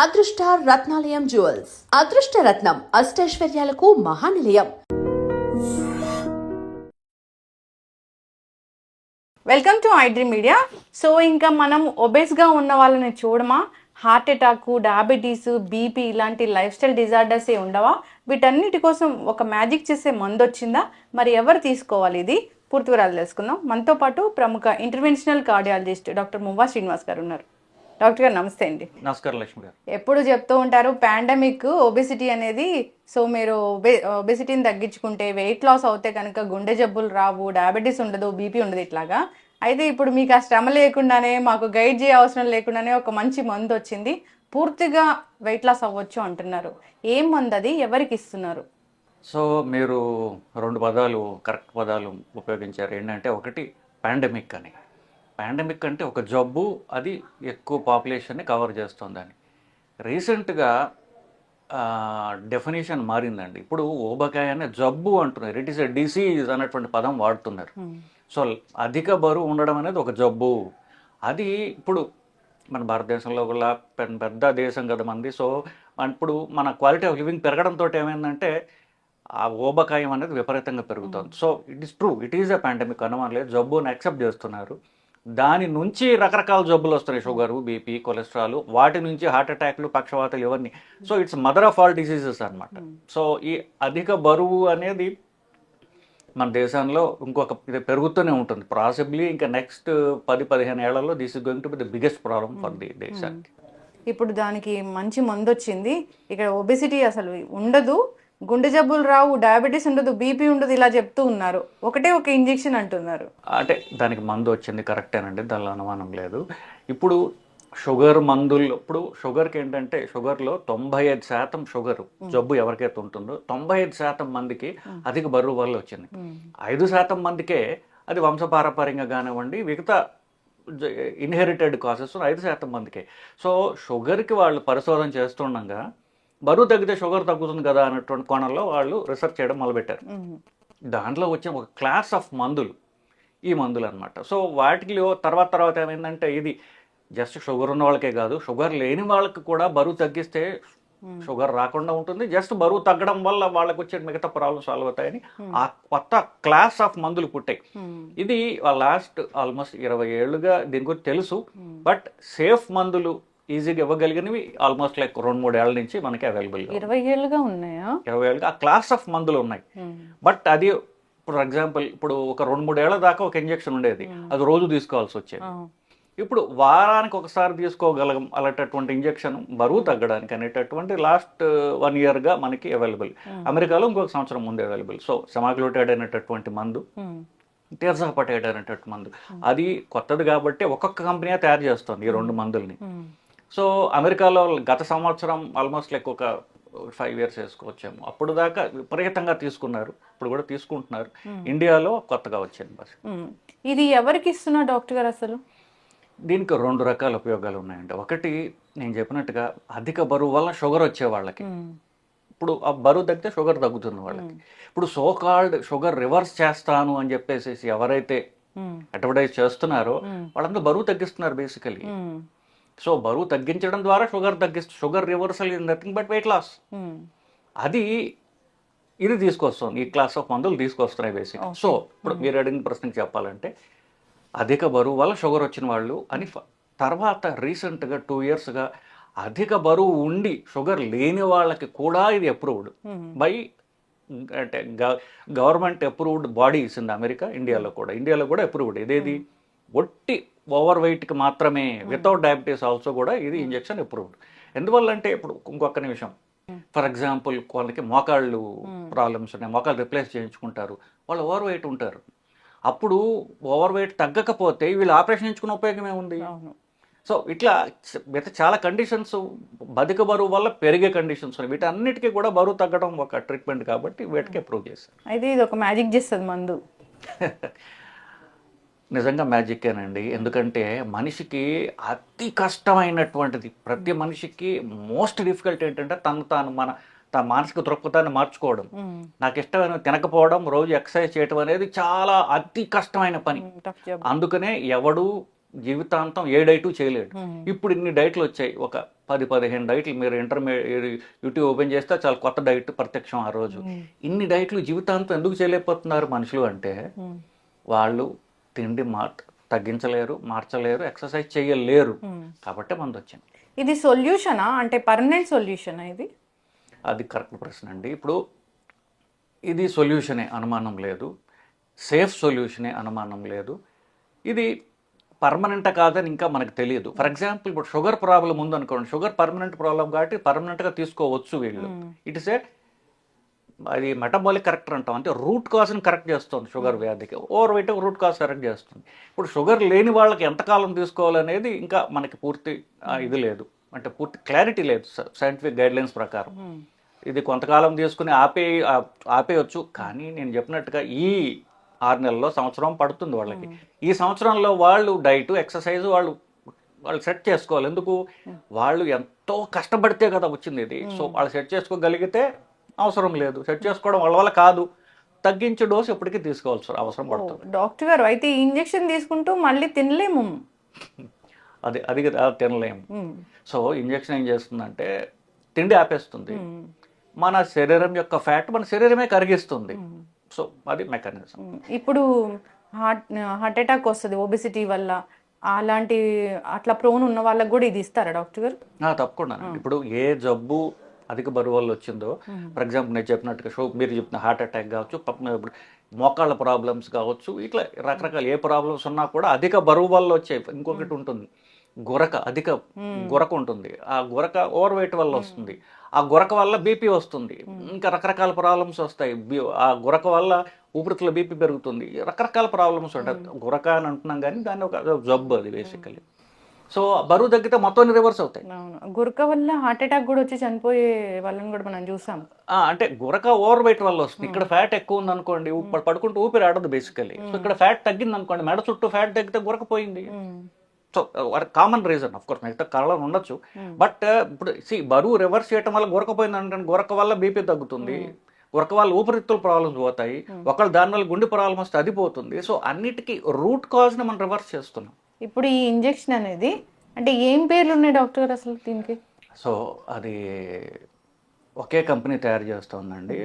అదృష్ట రత్నాలయం జ్యువెల్స్. అదృష్ట రత్నం అష్టైశ్వర్యాలకు మహానిలయం. Welcome to iDream media. So ఇంకా మనం ఒబేస్గా ఉన్న వాళ్ళని చూడమా, హార్ట్ అటాక్, డయాబెటీస్, బీపీ ఇలాంటి లైఫ్ స్టైల్ డిజార్డర్సే ఉండవా? వీటన్నిటి కోసం ఒక మ్యాజిక్ చేసే మందు వచ్చిందా? మరి ఎవరు తీసుకోవాలి? ఇది పూర్తి వివరాలు తెలుసుకుందాం. మనతో పాటు ప్రముఖ ఇంటర్వెన్షనల్ కార్డియాలజిస్ట్ డాక్టర్ మువ్వా శ్రీనివాస్ గారు ఉన్నారు. డాక్టర్ గారు నమస్తే అండి. నమస్కారం లక్ష్మి గారు. ఎప్పుడు చెప్తూ ఉంటారు పాండమిక్ ఒబెసిటీ అనేది. సో మీరు ఒబెసిటీని తగ్గించుకుంటే, వెయిట్ లాస్ అవుతే కనుక గుండె జబ్బులు రావు, డయాబెటీస్ ఉండదు, బీపీ ఉండదు ఇట్లాగా. అయితే ఇప్పుడు మీకు ఆ శ్రమ లేకుండానే, మాకు గైడ్ చేయ అవసరం లేకుండానే ఒక మంచి మందు వచ్చింది, పూర్తిగా వెయిట్ లాస్ అవ్వచ్చు అంటున్నారు. ఏం మందు అది, ఎవరికి ఇస్తున్నారు? సో మీరు రెండు పదాలు, కరెక్ట్ పదాలు ఉపయోగించారు. ఏంటంటే ఒకటి పాండమిక్ అని. పాండమిక్ అంటే ఒక జబ్బు, అది ఎక్కువ పాపులేషన్ని కవర్ చేస్తుందని. రీసెంట్గా డెఫినేషన్ మారిందండి. ఇప్పుడు ఊబకాయ అనే జబ్బు అంటున్నారు, ఇట్ ఈస్ ఎ డిసీజ్ అనేటువంటి పదం వాడుతున్నారు. సో అధిక బరువు ఉండడం అనేది ఒక జబ్బు. అది ఇప్పుడు మన భారతదేశంలో కూడా పెద్ద దేశం కదా మంది. సో ఇప్పుడు మన క్వాలిటీ ఆఫ్ లివింగ్ పెరగడంతో ఏమైందంటే ఆ ఊబకాయం అనేది విపరీతంగా పెరుగుతుంది. So it is true, it is a pandemic, అనుమానం లేదు. జబ్బుని యాక్సెప్ట్ చేస్తున్నారు. దాని నుంచి రకరకాల జబ్బులు వస్తున్నాయి, షుగరు, బీపీ, కొలెస్ట్రాల్, వాటి నుంచి హార్ట్ అటాక్లు, పక్షవాతాలు, ఇవన్నీ. So it's mother of all diseases అనమాట. సో ఈ అధిక బరువు అనేది మన దేశంలో ఇంకొక ఇది పెరుగుతూనే ఉంటుంది. పాసిబ్లీ ఇంకా నెక్స్ట్ 10-15 ఏళ్లలో this is going to be the biggest problem for the దేశానికి. ఇప్పుడు దానికి మంచి మందు వచ్చింది. ఇక్కడ ఒబెసిటీ అసలు ఉండదు, గుండె జబ్బులు రావు, డయాబెటీస్ ఉండదు, బీపీ ఉండదు, ఇలా చెప్తూ ఉన్నారు. ఒకటే ఒక ఇంజెక్షన్ అంటున్నారు. అంటే దానికి మందు వచ్చింది, కరెక్టేనండి, దానిలో అనుమానం లేదు. ఇప్పుడు షుగర్ మందులు, ఇప్పుడు షుగర్కి ఏంటంటే షుగర్లో 95% షుగర్ జబ్బు ఎవరికైతే ఉంటుందో 95% మందికి అధిక బరువు వల్ల వచ్చింది. 5% మందికే అది వంశపారపర్యంగా కానివ్వండి, మిగతా ఇన్హెరిటెడ్ కాసెస్ 5% మందికే. సో షుగర్కి వాళ్ళు పరిశోధన చేస్తుండగా బరువు తగ్గితే షుగర్ తగ్గుతుంది కదా అనేటువంటి కోణంలో వాళ్ళు రీసెర్చ్ చేయడం మొదలుపెట్టారు. దాంట్లో వచ్చిన ఒక క్లాస్ ఆఫ్ మందులు ఈ మందులు అనమాట. సో వాటిలో తర్వాత ఏమైందంటే ఇది జస్ట్ షుగర్ ఉన్న వాళ్ళకే కాదు, షుగర్ లేని వాళ్ళకి కూడా బరువు తగ్గిస్తే షుగర్ రాకుండా ఉంటుంది. జస్ట్ బరువు తగ్గడం వల్ల వాళ్ళకి వచ్చే మిగతా ప్రాబ్లమ్స్ సాల్వ్ అవుతాయని ఆ కొత్త క్లాస్ ఆఫ్ మందులు పుట్టాయి. ఇది లాస్ట్ ఆల్మోస్ట్ 20 ఏళ్ళుగా దీని గురించి తెలుసు. బట్ సేఫ్ మందులు ఈజీగా ఇవ్వగలిగినవి ఆల్మోస్ట్ లైక్ 2-3 ఏళ్ల నుంచి మనకి అవైలబుల్. 20 ఏళ్ళుగా ఉన్నాయా? 20 ఏళ్ళుగా ఆ క్లాస్ ఆఫ్ మందులు ఉన్నాయి. బట్ అది ఫర్ ఎగ్జాంపుల్ ఇప్పుడు ఒక 2-3 ఏళ్ల దాకా ఒక ఇంజెక్షన్ ఉండేది, అది రోజు తీసుకోవాల్సి వచ్చేది. ఇప్పుడు వారానికి ఒకసారి తీసుకోగలం అలాంటి ఇంజెక్షన్ బరువు తగ్గడానికి అనేటటువంటి లాస్ట్ 1 ఇయర్గా మనకి అవైలబుల్. అమెరికాలో ఇంకొక సంవత్సరం ముందు అవైలబుల్. సో సెమాగ్లూటైడ్ అనేటటువంటి మందు, టెర్జాపటైడ్ అనేటటువంటి మందు, అది కొత్తది కాబట్టి ఒక్కొక్క కంపెనీ తయారు చేస్తుంది ఈ రెండు మందుల్ని. సో అమెరికాలో గత సంవత్సరం ఆల్మోస్ట్ లైక్ ఒక 5 ఇయర్స్ వేసుకోవచ్చాము. అప్పుడు దాకా విపరీతంగా తీసుకున్నారు, ఇప్పుడు కూడా తీసుకుంటున్నారు. ఇండియాలో కొత్తగా వచ్చింది బస్. ఇది ఎవరికి ఇస్తున్నా డాక్టర్ గారు? అసలు దీనికి 2 రకాల ఉపయోగాలు ఉన్నాయండి. ఒకటి నేను చెప్పినట్టుగా అధిక బరువు వల్ల షుగర్ వచ్చే వాళ్ళకి, ఇప్పుడు ఆ బరువు తగ్గితే షుగర్ తగ్గుతుంది వాళ్ళకి. ఇప్పుడు సోకాల్డ్ షుగర్ రివర్స్ చేస్తాను అని చెప్పేసి ఎవరైతే అడ్వర్టైజ్ చేస్తున్నారో వాళ్ళందరూ బరువు తగ్గిస్తున్నారు బేసికలీ. సో బరువు తగ్గించడం ద్వారా sugar reversal is nothing but weight loss. అది ఇది తీసుకొస్తుంది, ఈ క్లాస్ ఆఫ్ మందులు తీసుకొస్తున్నాయి బేసిక్. సో ఇప్పుడు మీరు అడిగిన ప్రశ్నకి చెప్పాలంటే అధిక బరువు వల్ల షుగర్ వచ్చిన వాళ్ళు అని. తర్వాత రీసెంట్గా 2 ఇయర్స్గా అధిక బరువు ఉండి షుగర్ లేని వాళ్ళకి కూడా ఇది అప్రూవ్డ్ బై అంటే government approved bodies in America. ఇండియాలో కూడా అప్రూవ్డ్. ఇదేది ఒట్టి ఓవర్ వెయిట్కి మాత్రమే, వితౌట్ డయాబెటీస్ ఆల్సో కూడా ఇది ఇంజెక్షన్ అప్రూవ్డ్. ఎందువల్లంటే ఇప్పుడు ఇంకొక నిమిషం, ఫర్ ఎగ్జాంపుల్ వాళ్ళకి మోకాళ్ళు ప్రాబ్లమ్స్ ఉన్నాయి, మోకాళ్ళు రిప్లేస్ చేయించుకుంటారు, వాళ్ళు ఓవర్ వెయిట్ ఉంటారు. అప్పుడు ఓవర్ వెయిట్ తగ్గకపోతే వీళ్ళు ఆపరేషన్ చేయించుకునే ఉపయోగమే ఉంది. సో ఇట్లా చాలా కండిషన్స్, అధిక బరువు వల్ల పెరిగే కండిషన్స్ ఉన్నాయి. వీటన్నిటికీ కూడా బరువు తగ్గడం ఒక ట్రీట్మెంట్ కాబట్టి వీటికి అప్రూవ్ చేశారు. అయితే ఇది ఒక మ్యాజిక్ చేస్తుంది మందు. నిజంగా మ్యాజిక్కేనండి. ఎందుకంటే మనిషికి అతి కష్టమైనటువంటిది, ప్రతి మనిషికి మోస్ట్ డిఫికల్ట్ ఏంటంటే తన మానసిక దృక్పథాన్ని మార్చుకోవడం. నాకు ఇష్టమైన తినకపోవడం, రోజు ఎక్సర్సైజ్ చేయడం అనేది చాలా అతి కష్టమైన పని. అందుకనే ఎవడు జీవితాంతం ఏ డైటు చేయలేడు. ఇప్పుడు ఇన్ని డైట్లు వచ్చాయి, ఒక 10-15 డైట్లు మీరు యూట్యూబ్ ఓపెన్ చేస్తే చాలా కొత్త డైట్ ప్రత్యక్షం ఆ రోజు. ఇన్ని డైట్లు జీవితాంతం ఎందుకు చేయలేకపోతున్నారు మనుషులు అంటే వాళ్ళు తిండి తగ్గించలేరు, మార్చలేరు, ఎక్సర్సైజ్ చేయలేరు, కాబట్టి మందు వచ్చింది. ఇది సొల్యూషనా అంటే పర్మనెంట్ సొల్యూషనా ఇది? అది కరెక్ట్ ప్రశ్న అండి. ఇప్పుడు ఇది సొల్యూషనే అనుమానం లేదు, సేఫ్ సొల్యూషనే అనుమానం లేదు. ఇది పర్మనెంట్ కాదని ఇంకా మనకు తెలియదు. ఫర్ ఎగ్జాంపుల్ ఇప్పుడు షుగర్ ప్రాబ్లం ఉందనుకోండి, షుగర్ పర్మనెంట్ ప్రాబ్లం కాబట్టి పర్మనెంట్గా తీసుకోవచ్చు వీళ్ళు. ఇట్ ఇస్ ఏ అది మెటబాలిక్ కరెక్టర్ అంటాం, అంటే రూట్ కాజ్ని కరెక్ట్ చేస్తుంది షుగర్ వ్యాధికి. Over weight root cause correct చేస్తుంది. ఇప్పుడు షుగర్ లేని వాళ్ళకి ఎంతకాలం తీసుకోవాలనేది ఇంకా మనకి పూర్తి ఇది లేదు, అంటే పూర్తి క్లారిటీ లేదు సైంటిఫిక్ గైడ్లైన్స్ ప్రకారం. ఇది కొంతకాలం తీసుకుని ఆపేయచ్చు, కానీ నేను చెప్పినట్టుగా ఈ 6 నెలల్లో సంవత్సరం పడుతుంది వాళ్ళకి. ఈ సంవత్సరంలో వాళ్ళు డైట్ ఎక్సర్సైజ్ వాళ్ళు సెట్ చేసుకోవాలి. ఎందుకు? వాళ్ళు ఎంతో కష్టపడితే కదా వచ్చింది ఇది. సో వాళ్ళు సెట్ చేసుకోగలిగితే అవసరం లేదు, సెట్ చేసుకోవడం వాళ్ళ వల్ల కాదు. తగ్గించే డోసు ఎప్పటికీ తీసుకోవాల్సి అవసరం పడుతుంది. డాక్టర్ గారు అయితే ఈ ఇంజెక్షన్ తీసుకుంటూ మళ్ళీ తినలేము. అది తినలేము. సో ఇంజెక్షన్ ఏం చేస్తుందంటే తిండి ఆపేస్తుంది, మన శరీరం యొక్క ఫ్యాట్ మన శరీరమే కరిగిస్తుంది. సో అది మెకానిజం. ఇప్పుడు హార్ట్ అటాక్ వస్తుంది ఒబెసిటీ వల్ల, అట్లా ప్రోన్ ఉన్న వాళ్ళకి కూడా ఇది ఇస్తారా డాక్టర్ గారు? తప్పకుండా. ఇప్పుడు ఏ జబ్బు అధిక బరువు వల్ల వచ్చిందో, ఫర్ ఎగ్జాంపుల్ నేను చెప్పినట్టుగా మీరు చెప్పిన హార్ట్ అటాక్ కావచ్చు, ఇప్పుడు మోకాళ్ళ ప్రాబ్లమ్స్ కావచ్చు, ఇట్లా రకరకాల ఏ ప్రాబ్లమ్స్ ఉన్నా కూడా అధిక బరువు వల్ల వచ్చాయి. ఇంకొకటి ఉంటుంది అధిక గురక ఉంటుంది, ఆ గురక ఓవర్ వెయిట్ వల్ల వస్తుంది, ఆ గురక వల్ల బీపీ వస్తుంది, ఇంకా రకరకాల ప్రాబ్లమ్స్ వస్తాయి. ఆ గురక వల్ల ఊపిరితిత్తుల బీపీ పెరుగుతుంది, రకరకాల ప్రాబ్లమ్స్ ఉంటాయి. గురక అని అంటున్నాం కానీ దాన్ని ఒక జబ్బు అది బేసికలీ. సో బరువు తగ్గితే మొత్తం రివర్స్ అవుతాయి. గురక వల్ల హార్ట్ అటాక్ కూడా వచ్చి చనిపోయే వాళ్ళని కూడా మనం చూసాం. అంటే గురక ఓవర్ వెయిట్ వల్ల వస్తుంది. ఇక్కడ ఫ్యాట్ ఎక్కువ ఉంది అనుకోండి, పడుకుంటూ ఊపిరి ఆడదు బేసికలీ. సో ఇక్కడ ఫ్యాట్ తగ్గింది అనుకోండి, మెడ చుట్టూ ఫ్యాట్ తగ్గితే గురక పోయింది. So common reason, of course మిగతా కారణాలు ఉండొచ్చు. బట్ ఇప్పుడు బరువు రివర్స్ చేయడం వల్ల గురకపోయింది అంటే గురక వల్ల బీపీ తగ్గుతుంది, గురక వల్ల ఊపిరితిత్తుల ప్రాబ్లమ్స్ పోతాయి, ఒకళ్ళు దానివల్ల గుండె ప్రాబ్లమ్ వస్తే అది పోతుంది. సో అన్నిటికీ రూట్ కాజ్ని మనం రివర్స్ చేస్తున్నాం. ఇప్పుడు ఈ ఇంజెక్షన్ అనేది అంటే ఏం పేర్లు ఉన్నాయి డాక్టర్ గారు అసలు దీనికి? సో అది ఒకే కంపెనీ తయారు చేస్తుందండి.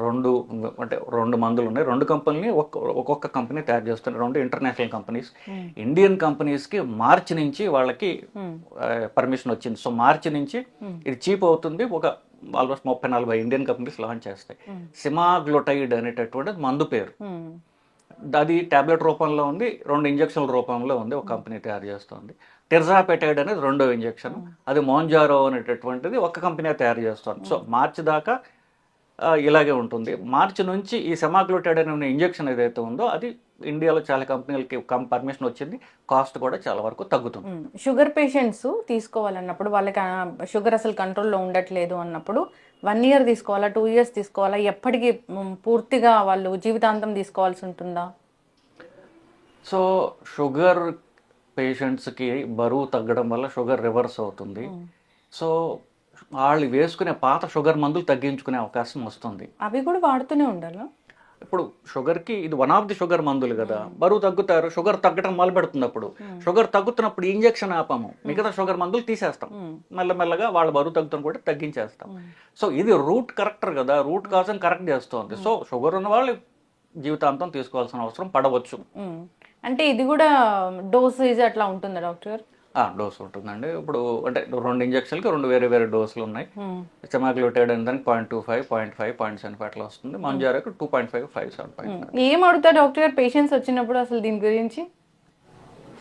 రెండు మందులు ఉన్నాయి, 2 కంపెనీని ఒక్కొక్క కంపెనీ తయారు చేస్తున్నారు, 2 ఇంటర్నేషనల్ కంపెనీస్. ఇండియన్ కంపెనీస్కి మార్చి నుంచి వాళ్ళకి పర్మిషన్ వచ్చింది. సో మార్చి నుంచి ఇది చీప్ అవుతుంది, ఒక ఆల్మోస్ట్ 30-40 ఇండియన్ కంపెనీస్ లాంచ్ చేస్తాయి. సిమాగ్లోటైడ్ అనేటటువంటి మందు పేరు. అది టాబ్లెట్ రూపంలో ఉంది, 2 ఇంజక్షన్ల రూపంలో ఉంది, ఒక కంపెనీ తయారు చేస్తుంది. టెర్జాపెటైడ్ అనేది 2వ ఇంజక్షన్, అది మోంజారో అనేటటువంటిది ఒక కంపెనీ తయారు చేస్తుంది. సో మార్చి దాకా ఇలాగే ఉంటుంది. మార్చి నుంచి ఈ సెమాగ్లూటైడ్ అనే ఇంజెక్షన్ ఏదైతే ఉందో అది ఇండియాలో చాలా కంపెనీలకి పర్మిషన్ వచ్చింది, కాస్ట్ కూడా చాలా వరకు తగ్గుతుంది. షుగర్ పేషెంట్స్ తీసుకోవాలన్నప్పుడు వాళ్ళకి షుగర్ అసలు కంట్రోల్లో ఉండట్లేదు అన్నప్పుడు 1 year తీసుకోవాలా, 2 years తీసుకోవాలా, ఎప్పటికీ పూర్తిగా వాళ్ళు జీవితాంతం తీసుకోవాల్సి ఉంటుందా? సో షుగర్ పేషెంట్స్కి బరువు తగ్గడం వల్ల షుగర్ రివర్స్ అవుతుంది. సో వాళ్ళు వేసుకునే పాత షుగర్ మందులు తగ్గించుకునే అవకాశం వస్తుంది. అవి కూడా వాడుతూనే ఉండాలా? ఇప్పుడు షుగర్కి ఇది వన్ ఆఫ్ ది షుగర్ మందులు కదా, బరువు తగ్గుతారు, షుగర్ తగ్గడం మొదలు పెడుతున్నప్పుడు, షుగర్ తగ్గుతున్నప్పుడు ఇంజెక్షన్ ఆపాము, మిగతా షుగర్ మందులు తీసేస్తాం, మెల్లమెల్లగా వాళ్ళ బరువు తగ్గుతున్న కూడా తగ్గించేస్తాం. సో ఇది రూట్ కరెక్టర్ కదా, రూట్ కాజ్ని కరెక్ట్ చేస్తుంది. సో షుగర్ ఉన్న వాళ్ళు జీవితాంతం తీసుకోవాల్సిన అవసరం పడవచ్చు. అంటే ఇది కూడా డోసేజ్ అట్లా ఉంటుందా డాక్టర్? డోస్ ఉంటుందండి. ఇప్పుడు అంటే 2 ఇంజక్షన్లకి 2 వేరే వేరే డోసులు ఉన్నాయి. సెమాగ్లూటైడ్ అని దానికి 0.25, 0.5, 0.75 అట్లా వస్తుంది. మంజారాకు 2.5, 5, 7.5. ఏం అడుగుతారు డాక్టర్ గారు పేషెంట్స్ వచ్చినప్పుడు అసలు దీని గురించి?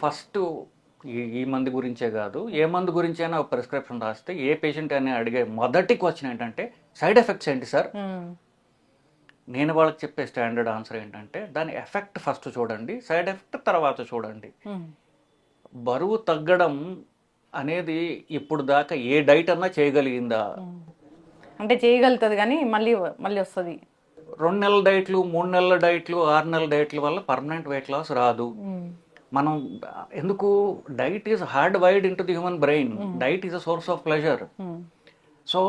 ఫస్ట్ ఈ మందు గురించే కాదు, ఏ మందు గురించి అయినా ఒక ప్రిస్క్రిప్షన్ రాస్తే ఏ పేషెంట్ అని అడిగే మొదటి క్వశ్చన్ ఏంటంటే సైడ్ ఎఫెక్ట్స్ ఏంటి సార్? నేను వాళ్ళకి చెప్పే స్టాండర్డ్ ఆన్సర్ ఏంటంటే దాని ఎఫెక్ట్ ఫస్ట్ చూడండి, సైడ్ ఎఫెక్ట్ తర్వాత చూడండి. బరువు తగ్గడం అనేది ఇప్పుడు దాకా ఏ డైట్ అన్నా చేయగలిగిందా? అంటే చేయగలుగుతుంది కానీ మళ్ళీ వస్తుంది. 2 నెలల డైట్లు, 3 నెలల డైట్లు, 6 నెలల డైట్ల వల్ల పర్మనెంట్ వెయిట్ లాస్ రాదు. మనం ఎందుకు, diet is hard wired into the human brain, diet is a source of pleasure. So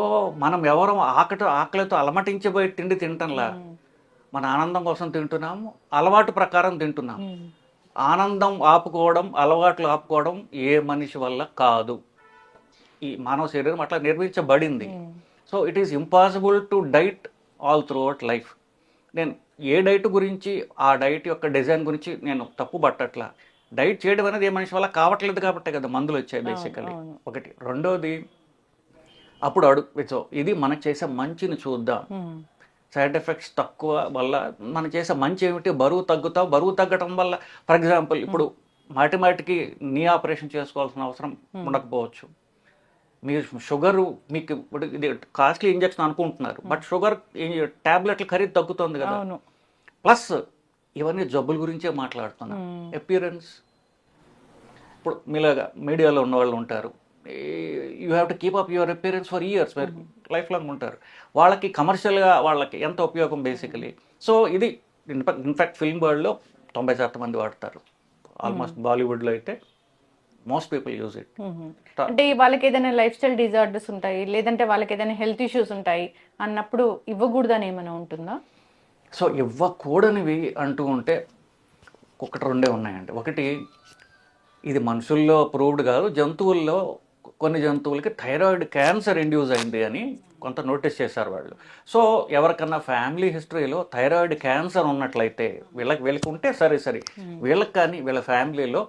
మనం ఎవరో ఆకలితో అలమటించబోయే తిండి తింటంలా, మన ఆనందం కోసం తింటున్నాము, అలవాటు ప్రకారం తింటున్నాము. ఆనందం ఆపుకోవడం, అలవాట్లు ఆపుకోవడం ఏ మనిషి వల్ల కాదు. ఈ మానవ శరీరం అట్లా నిర్మించబడింది. So it is impossible to diet all through out life. నేను ఏ డైట్ గురించి, ఆ డైట్ యొక్క డిజైన్ గురించి నేను తప్పు పట్టట్లా. డైట్ చేయడం అనేది ఏ మనిషి వల్ల కావట్లేదు కాబట్టే కదా మందులు వచ్చాయి బేసికలీ. ఒకటి. రెండోది, అప్పుడు సో ఇది మనకు చేసే మంచిని చూద్దాం. సైడ్ ఎఫెక్ట్స్ తక్కువ వల్ల మనం చేసే మంచి ఏమిటి, బరువు తగ్గుతాం. బరువు తగ్గటం వల్ల ఫర్ ఎగ్జాంపుల్ ఇప్పుడు మాటికి నీ ఆపరేషన్ చేసుకోవాల్సిన అవసరం ఉండకపోవచ్చు. మీరు షుగరు మీకు ఇది కాస్ట్లీ ఇంజెక్షన్ అనుకుంటున్నారు, బట్ షుగర్ టాబ్లెట్ల ఖరీదు తగ్గుతుంది కదా. ప్లస్ ఇవన్నీ జబ్బుల గురించే మాట్లాడుతున్నాం. అపియరెన్స్, ఇప్పుడు మీలాగా మీడియాలో ఉన్న వాళ్ళు ఉంటారు, you have to keep up your appearance for years, life long ఉంటారు. వాళ్ళకి కమర్షియల్గా వాళ్ళకి ఎంత ఉపయోగం బేసికలీ. సో ఇది ఇన్ఫాక్ట్ ఫిల్మ్ వరల్డ్లో 90% మంది వాడతారు. ఆల్మోస్ట్ బాలీవుడ్లో అయితే మోస్ట్ పీపుల్ యూజ్ ఇట్. అంటే వాళ్ళకి ఏదైనా లైఫ్ స్టైల్ డిజార్డర్స్ ఉంటాయి, లేదంటే వాళ్ళకి ఏదైనా హెల్త్ ఇష్యూస్ ఉంటాయి అన్నప్పుడు ఇవ్వకూడదని ఏమైనా ఉంటుందా? సో ఇవ్వకూడనివి అంటూ ఉంటే ఒకటి రెండే ఉన్నాయండి. ఒకటి, ఇది మనుషుల్లో ప్రూవ్డ్ కాదు, జంతువుల్లో కొన్ని జంతువులకి థైరాయిడ్ క్యాన్సర్ ఇండ్యూస్ అయింది అని కొంత నోటీస్ చేశారు వాళ్ళు. సో ఎవరికన్నా ఫ్యామిలీ హిస్టరీలో థైరాయిడ్ క్యాన్సర్ ఉన్నట్లయితే వీళ్ళకి ఉంటే సరే, వీళ్ళకి కానీ వీళ్ళ ఫ్యామిలీలో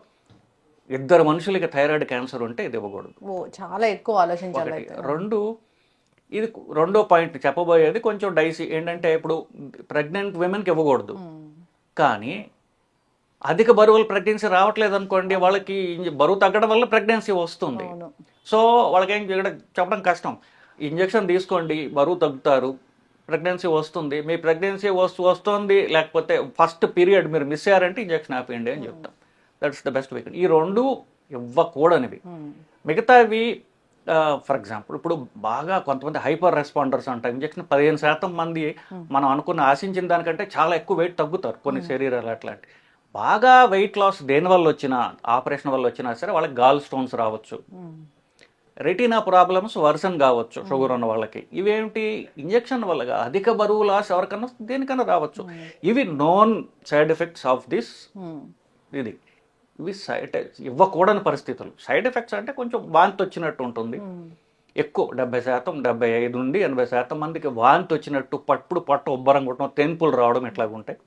2 మనుషులకి థైరాయిడ్ క్యాన్సర్ ఉంటే ఇది ఇవ్వకూడదు. చాలా ఎక్కువ ఆలోచించాలి. ఇది రెండో పాయింట్ చెప్పబోయేది కొంచెం డైసీ. ఏంటంటే ఇప్పుడు ప్రెగ్నెంట్ విమెన్కి ఇవ్వకూడదు, కానీ అధిక బరువులు ప్రెగ్నెన్సీ రావట్లేదు అనుకోండి, వాళ్ళకి బరువు తగ్గడం వల్ల ప్రెగ్నెన్సీ వస్తుంది. సో వాళ్ళకి ఏం చెప్పడం కష్టం. ఇంజెక్షన్ తీసుకోండి, బరువు తగ్గుతారు, ప్రెగ్నెన్సీ వస్తుంది. మీ ప్రెగ్నెన్సీ వస్తుంది లేకపోతే ఫస్ట్ పీరియడ్ మీరు మిస్ అయ్యారంటే ఇంజెక్షన్ ఆపేయండి అని చెప్తాం. That's the best way. ఈ 2 ఇవ్వకూడనివి. మిగతావి ఫర్ ఎగ్జాంపుల్ ఇప్పుడు బాగా కొంతమంది హైపర్ రెస్పాండర్స్ అంటారు. ఇంజెక్షన్ 15% మంది మనం ఆశించిన దానికంటే చాలా ఎక్కువ వెయిట్ తగ్గుతారు కొన్ని శరీరాలు. అట్లాంటి బాగా వెయిట్ లాస్ దేనివల్ల వచ్చినా, ఆపరేషన్ వల్ల వచ్చినా సరే వాళ్ళకి గాల్ స్టోన్స్ రావచ్చు, రెటీనా ప్రాబ్లమ్స్ వర్సన్ కావచ్చు షుగర్ ఉన్న వాళ్ళకి. ఇవేమిటి, ఇంజెక్షన్ వల్ల అధిక బరువు లాస్ ఎవరికన్నా దేనికన్నా రావచ్చు. ఇవి known side effects of this. ఇవి ఇవ్వకూడని పరిస్థితులు. సైడ్ ఎఫెక్ట్స్ అంటే కొంచెం వాంతి వచ్చినట్టు ఉంటుంది. ఎక్కువ 70%, 75 నుండి 80% మందికి వాంతి వచ్చినట్టు, పొట్ట ఉబ్బరం కొట్టడం, తెంపులు రావడం ఇట్లాగుంటాయి.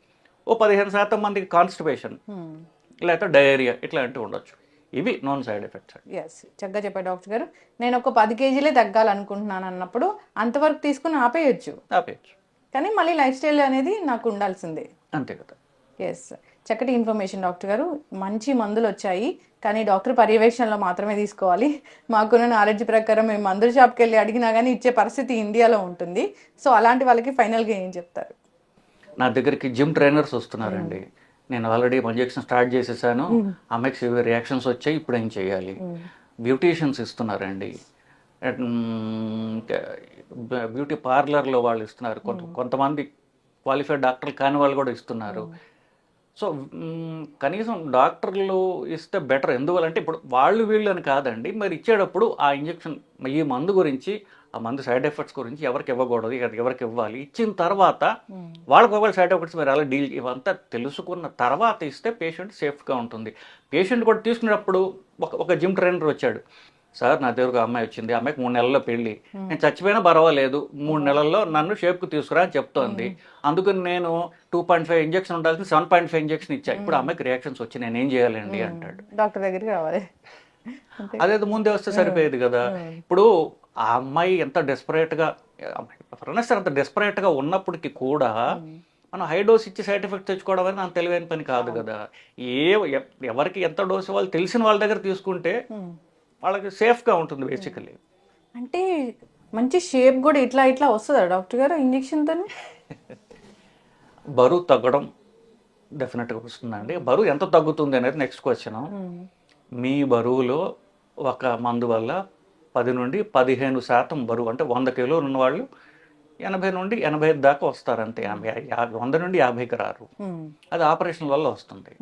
15% మందికి కాన్స్టిపేషన్ లేకపోతే డయేరియా ఇట్లాంటివి ఉండొచ్చు. ఇవి నాన్ సైడ్ ఎఫెక్ట్స్. ఎస్, చక్కగా చెప్పారు డాక్టర్ గారు. నేను ఒక 10 కేజీలే తగ్గాలనుకుంటున్నాను అన్నప్పుడు అంతవరకు తీసుకుని ఆపేయచ్చు, కానీ మళ్ళీ లైఫ్ స్టైల్ అనేది నాకు ఉండాల్సిందే, అంతే కదా. ఎస్, చక్కటి ఇన్ఫర్మేషన్ డాక్టర్ గారు. మంచి మందులు వచ్చాయి, కానీ డాక్టర్ పర్యవేక్షణలో మాత్రమే తీసుకోవాలి. మాకున్న నాలెడ్జ్ ప్రకారం మేము మందుల షాప్కి వెళ్ళి అడిగినా కానీ ఇచ్చే పరిస్థితి ఇండియాలో ఉంటుంది. సో అలాంటి వాళ్ళకి ఫైనల్గా ఏం చెప్తారు? నా దగ్గరికి జిమ్ ట్రైనర్స్ వస్తున్నారండి. నేను ఆల్రెడీ ఇంజెక్షన్ స్టార్ట్ చేసేసాను, అమ్మాయికి సివియర్ రియాక్షన్స్ వచ్చాయి, ఇప్పుడు ఏం చేయాలి. బ్యూటీషియన్స్ ఇస్తున్నారండి, బ్యూటీ పార్లర్లో వాళ్ళు ఇస్తున్నారు, కొంతమంది క్వాలిఫైడ్ డాక్టర్లు కాని వాళ్ళు కూడా ఇస్తున్నారు. సో కనీసం డాక్టర్లు ఇస్తే బెటర్. ఎందువల్లంటే ఇప్పుడు వీళ్ళు అని కాదండి, మరి ఇచ్చేటప్పుడు ఆ ఇంజెక్షన్, ఈ మందు గురించి, ఆ మందు సైడ్ ఎఫెక్ట్స్ గురించి ఎవరికి ఇవ్వకూడదు, ఎవరికి ఇవ్వాలి, ఇచ్చిన తర్వాత వాళ్ళకి ఒకవేళ సైడ్ ఎఫెక్ట్స్ మీరు అలా డీల్ ఇవంతా తెలుసుకున్న తర్వాత ఇస్తే పేషెంట్ సేఫ్గా ఉంటుంది. పేషెంట్ కూడా తీసుకునేటప్పుడు ఒక జిమ్ ట్రైనర్ వచ్చాడు, సార్ నా దగ్గరకు అమ్మాయి వచ్చింది, అమ్మాయికి 3 నెలల్లో పెళ్ళి, నేను చచ్చిపోయినా పర్వాలేదు 3 నెలల్లో నన్ను షేప్కు తీసుకురా అని చెప్తోంది. అందుకని నేను 2.5 ఇంజెక్షన్ ఉండాల్సింది 7.5 ఇంజెక్షన్ ఇచ్చా, ఇప్పుడు అమ్మాయికి రియాక్షన్స్ వచ్చి నేను ఏం చేయాలండి అంటాడు. డాక్టర్ దగ్గరికి రావాలి, అదేదో ముందే వస్తే సరిపోయేది కదా. ఇప్పుడు ఆ అమ్మాయి ఎంత డెస్పరేట్గా, అంత డెస్పరేట్గా ఉన్నప్పటికీ కూడా మనం హై డోస్ ఇచ్చి సైడ్ ఎఫెక్ట్ తెచ్చుకోవడం అనేది అంత తెలివైన పని కాదు కదా. ఎవరికి ఎంత డోసు వాళ్ళు తెలిసిన వాళ్ళ దగ్గర తీసుకుంటే వాళ్ళకి సేఫ్గా ఉంటుంది బేసికలీ. అంటే మంచి షేప్ కూడా ఇట్లా వస్తుందా డాక్టర్ గారు ఇంజెక్షన్తో? బరువు తగ్గడం డెఫినెట్గా వస్తుందండి. బరువు ఎంత తగ్గుతుంది అనేది నెక్స్ట్ క్వశ్చన్. మీ బరువులో ఒక మందు వల్ల 10 నుండి 15% బరువు, అంటే 100 కిలోలు ఉన్నవాళ్ళు 80 నుండి 85 దాకా వస్తారు అంతే. 100 నుండి 50కి రారు. అది ఆపరేషన్ వల్ల వస్తుంది.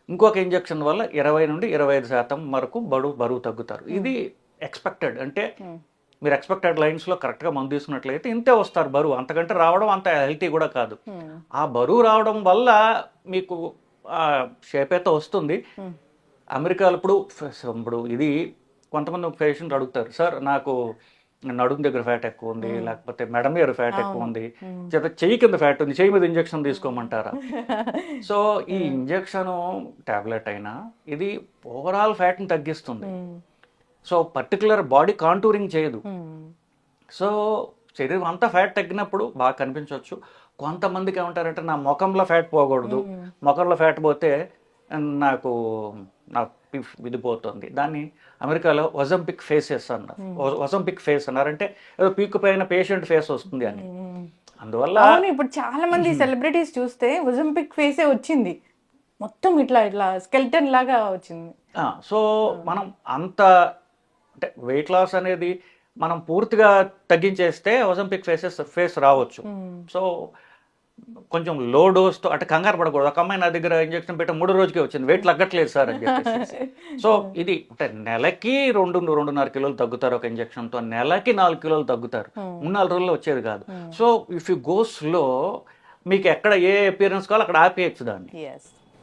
ఇంకొక ఇంజెక్షన్ వల్ల 20 నుండి 25% వరకు బరువు తగ్గుతారు. ఇది ఎక్స్పెక్టెడ్. అంటే మీరు ఎక్స్పెక్టెడ్ లైన్స్లో కరెక్ట్గా మందు తీసుకున్నట్లయితే ఇంతే వస్తారు బరువు. అంతకంటే రావడం అంత హెల్తీ కూడా కాదు. ఆ బరువు రావడం వల్ల మీకు షేప్ అయితే వస్తుంది. అమెరికాలో ఇప్పుడు ఇది కొంతమంది పేషెంట్ అడుగుతారు, సార్ నాకు నడుము దగ్గర ఫ్యాట్ ఎక్కువ ఉంది, లేకపోతే మెడ మీద ఫ్యాట్ ఎక్కువ ఉంది, చెయ్యి కింద ఫ్యాట్ ఉంది, చెయ్యి మీద ఇంజెక్షన్ తీసుకోమంటారా? సో ఈ ఇంజెక్షన్ టాబ్లెట్ అయినా ఇది ఓవరాల్ ఫ్యాట్ని తగ్గిస్తుంది. సో పర్టికులర్ బాడీ కాంటూరింగ్ చేయదు. సో శరీరం అంతా ఫ్యాట్ తగ్గినప్పుడు బాగా కనిపించవచ్చు. కొంతమందికి ఏమంటారంటే నా ముఖంలో ఫ్యాట్ పోకూడదు, ముఖంలో ఫ్యాట్ పోతే నాకు ఇది పోతుంది. దాన్ని అమెరికాలో ఒజంపిక్ ఫేసెస్ అన్నారు. ఒజంపిక్ ఫేస్ అన్నారంటే ఏదో పీక్ పైన పేషెంట్ ఫేస్ వస్తుంది అని. అందువల్ల ఇప్పుడు చాలా మంది సెలబ్రిటీస్ చూస్తే ఒజంపిక్ ఫేసే వచ్చింది, మొత్తం ఇట్లా ఇట్లా స్కెల్టన్ లాగా వచ్చింది. సో మనం అంత అంటే వెయిట్ లాస్ అనేది మనం పూర్తిగా తగ్గించేస్తే ఒజంపిక్ ఫేస్ రావచ్చు. సో కొంచెం లో డోస్తో అంటే కంగారు పడకూడదు. ఒక అమ్మాయి నా దగ్గర ఇంజెక్షన్ పెట్టే 3 రోజుకే వచ్చింది, వెయిట్ తగ్గట్లేదు సార్ అని చెప్పేసి. సో ఇది అంటే నెలకి 2-2.5 కిలోలు తగ్గుతారు ఒక ఇంజెక్షన్తో, నెలకి 4 కిలోలు తగ్గుతారు. 3-4 రోజుల్లో వచ్చేది కాదు. So if you go slow, మీకు ఎక్కడ ఏ అపియరెన్స్ కావాలో అక్కడ ఆపేయచ్చు దాన్ని.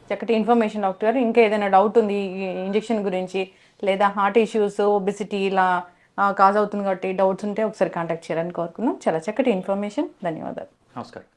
చక్కటి ఇన్ఫర్మేషన్ డాక్టర్ గారు. ఇంకా ఏదైనా డౌట్ ఉంది ఈ ఇంజెక్షన్ గురించి, లేదా హార్ట్ ఇష్యూస్, ఒబెసిటీ ఇలా కాజ్ అవుతుంది కాబట్టి డౌట్స్ ఉంటే ఒకసారి కాంటాక్ట్ చేయాలని కోరుకున్నాం. చాలా చక్కటి ఇన్ఫర్మేషన్, ధన్యవాదాలు. నమస్కారం.